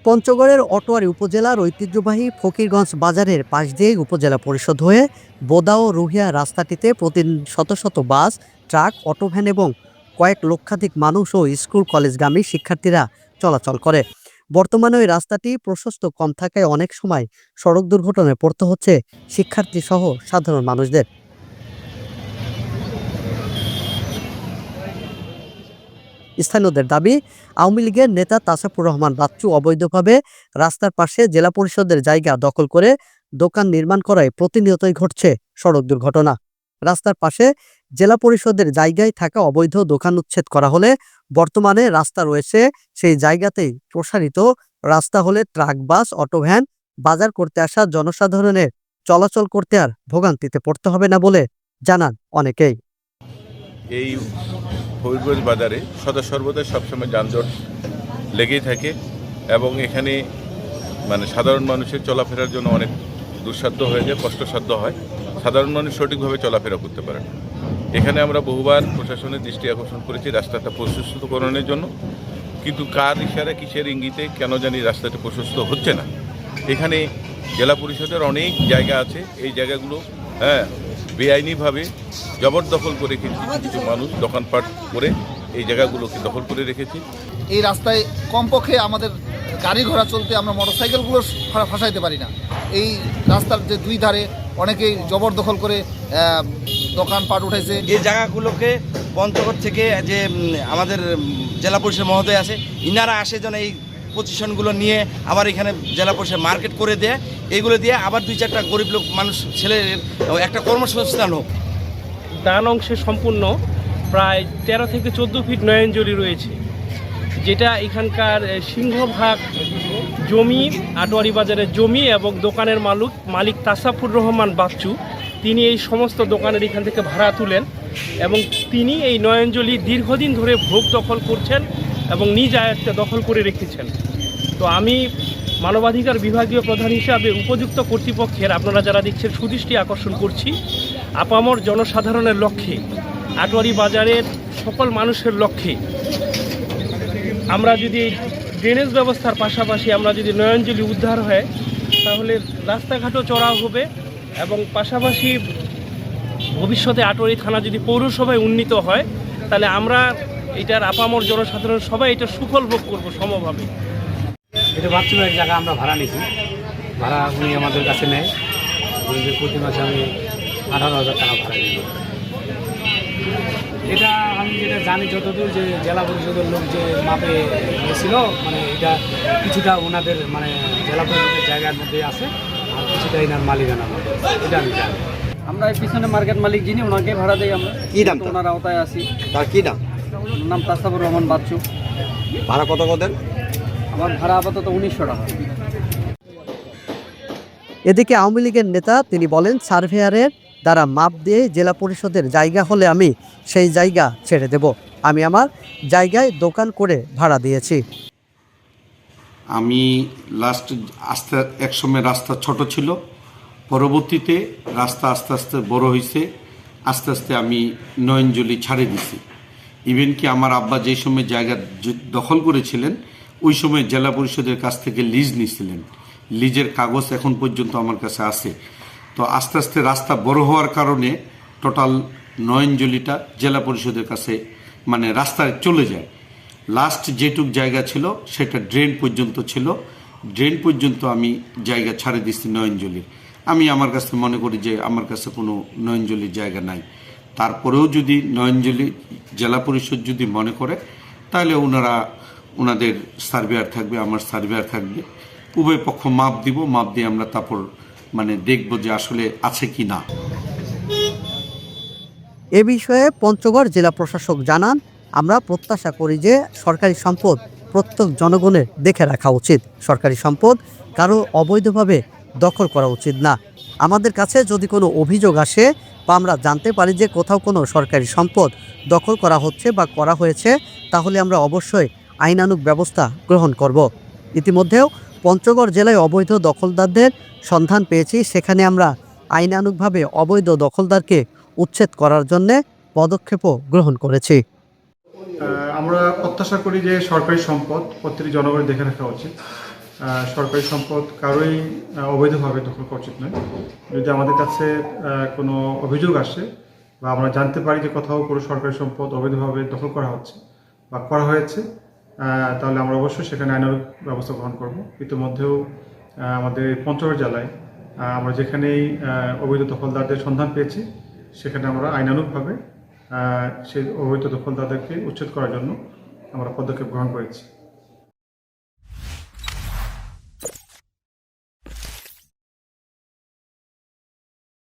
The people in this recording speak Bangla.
পঞ্চগড়ের অটোয়ারী উপজেলার ঐতিহ্যবাহী ফকিরগঞ্জ বাজারের পাশ দিয়ে উপজেলা পরিষদ হয়ে বোদা ও রুহিয়া রাস্তাটিতে প্রতিদিন শত শত বাস, ট্রাক, অটোভ্যান এবং কয়েক লক্ষাধিক মানুষ ও স্কুল কলেজগামী শিক্ষার্থীরা চলাচল করে। বর্তমানে ওই রাস্তাটি প্রশস্ত কম থাকায় অনেক সময় সড়ক দুর্ঘটনায় পড়তে হচ্ছে শিক্ষার্থী সহ সাধারণ মানুষদের। স্থানীয়দের দাবি, আওয়ামী লীগের নেতা তাসাফুর রহমান বাচ্চু অবৈধভাবে রাস্তার পাশে জেলা পরিষদের জায়গা দখল করে দোকান নির্মাণ করায় প্রতিনিয়তই ঘটছে সড়ক দুর্ঘটনা। রাস্তার পাশে জেলা পরিষদের জায়গায় থাকা অবৈধ দোকান উচ্ছেদ করা হলে বর্তমানে রাস্তা রয়েছে সেই জায়গাতেই প্রসারিত রাস্তা হলে ট্রাক, বাস, অটোভ্যান বাজার করতে আসা জনসাধারণের চলাচল করতে আর ভোগান্তিতে পড়তে হবে না বলে জানান অনেকেই। এই ফকিরগঞ্জ বাজারে সদা সর্বদা সবসময় যানজট লেগেই থাকে এবং এখানে সাধারণ মানুষের চলাফেরার জন্য অনেক দুঃসাধ্য হয়ে যায়, কষ্টসাধ্য হয়। সাধারণ মানুষ সঠিকভাবে চলাফেরা করতে পারে না। এখানে আমরা বহুবার প্রশাসনের দৃষ্টি আকর্ষণ করেছি রাস্তাটা প্রশস্তকরণের জন্য, কিন্তু কার ইশারা কিসের ইঙ্গিতে কেন জানি রাস্তাটা প্রশস্ত হচ্ছে না। এখানে জেলা পরিষদের অনেক জায়গা আছে, এই জায়গাগুলো বেআইনিভাবে জবরদখল করে কিছু মানুষ দোকানপাট করে এই জায়গাগুলোকে দখল করে রেখেছে। এই রাস্তায় কমপক্ষে আমাদের গাড়ি ঘোড়া চলতে আমরা মোটরসাইকেলগুলো ফাঁসাইতে পারি না। এই রাস্তার যে দুই ধারে অনেকেই জবরদখল করে দোকানপাট উঠেছে। এই জায়গাগুলোকে পঞ্চগড় থেকে যে আমাদের জেলা পরিষদ মহোদয় আছে, ইনারা আসে যেন এই পজিশনগুলো নিয়ে আবার এখানে জেলা পরিষদ মার্কেট করে দেয়, এইগুলো দিয়ে আবার 2-4টা গরিব লোক মানুষ ছেলের একটা কর্মসংস্থান হোক। ডান অংশে সম্পূর্ণ প্রায় 13 থেকে 14 ফিট নয়নজলি রয়েছে, যেটা এখানকার সিংহভাগ জমি আটোয়ারী বাজারের জমি এবং দোকানের মালিক তাসাফুর রহমান বাচ্চু। তিনি এই সমস্ত দোকানের এখান থেকে ভাড়া তুলেন এবং তিনি এই নয়নজলি দীর্ঘদিন ধরে ভোগ দখল করছেন এবং নিজ আয়ত্তে দখল করে রেখেছেন। তো আমি মানবাধিকার বিভাগীয় প্রধান হিসাবে উপযুক্ত কর্তৃপক্ষের, আপনারা যারা দেখছেন, সুদৃষ্টি আকর্ষণ করছি আপামর জনসাধারণের লক্ষ্যে, আটোয়ারী বাজারের সকল মানুষের লক্ষ্যে আমরা যদি ড্রেনেজ ব্যবস্থার পাশাপাশি আমরা যদি নয়নজলি উদ্ধার হয় তাহলে রাস্তাঘাটও চড়াও হবে এবং পাশাপাশি ভবিষ্যতে আটোয়ারী থানা যদি পৌরসভায় উন্নীত হয় তাহলে আমরা এটার আপামর জনসাধারণ সবাই এটা সুফল ভোগ করবো সমভাবে। এটা বাচ্চুর এক জায়গা আমরা ভাড়া নিয়েছি, ভাড়া উনি আমাদের কাছে নেয়। প্রতি মাসে আমি 18,000 টাকা ভাড়া নিই। এটা আমি যেটা জানি যতদূর, যে জেলা পরিষদের লোক যে মাপে গেছিল, এটা কিছুটা ওনাদের জেলা পরিষদের জায়গার মধ্যে আছে আর কিছুটা এনার মালিকানার মধ্যে, এটা আমি জানি। আমরা এই পিছনে মার্কেট মালিক যিনি, ওনাকে ভাড়া দিই আমরা। কি নাম ওনার আওতায় আছি। তার কি নাম? নাম তাসাফুর রহমান বাচ্চু। ভাড়া কত দেন? আমার ভাড়া আপাতত 1900 টাকা। এদিকে আওয়ামী লীগের নেতা তিনি বলেন, সার্ভেয়ারের দ্বারা মাপ দিয়ে জেলা পরিষদের জায়গা হলে আমি সেই জায়গা ছেড়ে দেব। আমি আমার জায়গায় দোকান করে ভাড়া দিয়েছি। আমি একসময় রাস্তা ছোট ছিল, পরবর্তীতে রাস্তা আস্তে আস্তে বড় হয়েছে, আস্তে আস্তে আমি নয়নজলি ছাড়ে দিছি। ইভেন কি আমার আব্বা যে সময় জায়গা দখল করেছিলেন ওই সময় জেলা পরিষদের কাছ থেকে লিজ নিয়েছিলেন, লিজের কাগজ এখন পর্যন্ত আমার কাছে আছে। তো আস্তে আস্তে রাস্তা বড় হওয়ার কারণে টোটাল নয়নজলিটা জেলা পরিষদের কাছে রাস্তায় চলে যায়। লাস্ট যেটুক জায়গা ছিল সেটা ড্রেন পর্যন্ত ছিল, ড্রেন পর্যন্ত আমি জায়গা ছাড়ে দিচ্ছি নয়নজলির। আমি আমার কাছে মনে করি যে আমার কাছে কোনো নয়নজলির জায়গা নাই। তারপরেও যদি নয়নজলি জেলা পরিষদ যদি মনে করে তাহলে ওনাদের সার্ভেয়ার থাকবে, আমার সার্ভেয়ার থাকবে, উভয় পক্ষ মাপ দিব, মাপ দিয়ে আমরা তারপর দেখব যে আসলে আছে কি না। এ বিষয়ে পঞ্চগড় জেলা প্রশাসক জানান, আমরা প্রত্যাশা করি যে সরকারি সম্পদ প্রত্যেক জনগণের দেখে রাখা উচিত। সরকারি সম্পদ কারো অবৈধভাবে দখল করা উচিত না। আমাদের কাছে যদি কোনো অভিযোগ আসে বা আমরা জানতে পারি যে কোথাও কোনো সরকারি সম্পদ দখল করা হচ্ছে বা করা হয়েছে, তাহলে আমরা অবশ্যই আইনানুগ ব্যবস্থা গ্রহণ করব। ইতিমধ্যেও পঞ্চগড় জেলায় অবৈধ দখলদারদের সন্ধান পেয়েছি, সেখানে আমরা আইনানুগভাবে অবৈধ দখলদারকে উচ্ছেদ করার জন্য পদক্ষেপও গ্রহণ করেছি। আমরা প্রত্যাশা করি যে সরকারি সম্পদ প্রত্যেকটি জনগণের দেখে রাখা উচিত। সরকারি সম্পদ কারোই অবৈধভাবে দখল করা উচিত নয়। যদি আমাদের কাছে কোনো অভিযোগ আসে বা আমরা জানতে পারি যে কোথাও কোনো সরকারি সম্পদ অবৈধভাবে দখল করা হচ্ছে বা করা হয়েছে, তাহলে আমরা অবশ্যই সেখানে আইনানুগ ব্যবস্থা গ্রহণ করব। ইতিমধ্যেও আমাদের পঞ্চগড় জেলায় আমরা যেখানেই অবৈধ দখলদারদের সন্ধান পেয়েছি সেখানে আমরা আইনানুগভাবে সেই অবৈধ দখলদারদেরকে উচ্ছেদ করার জন্য আমরা পদক্ষেপ গ্রহণ করেছি।